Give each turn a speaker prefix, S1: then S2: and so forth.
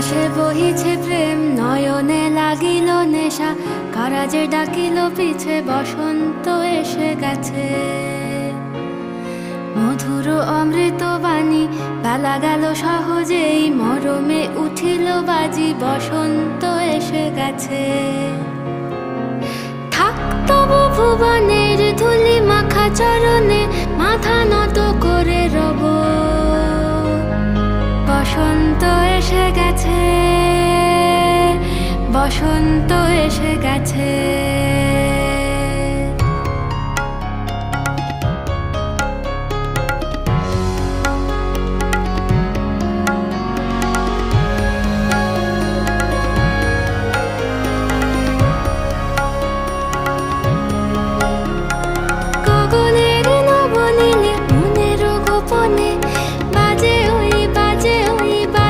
S1: বাতাসে বহিছে প্রেম, নয়নে লাগিল নেশা, কারাজে ডাকিল পিছে, বসন্ত এসে গেছে। মধুর অমৃত বাণী, বেলা গেল সহজেই, মরমে উঠিল বাজি, বসন্ত এসে গেছে। থাক তবু ভুবনের ধুলি মাখা চরণে, মাথা নত করে রব। বসন্ত এসে গেছে, বসন্ত এসে গেছে।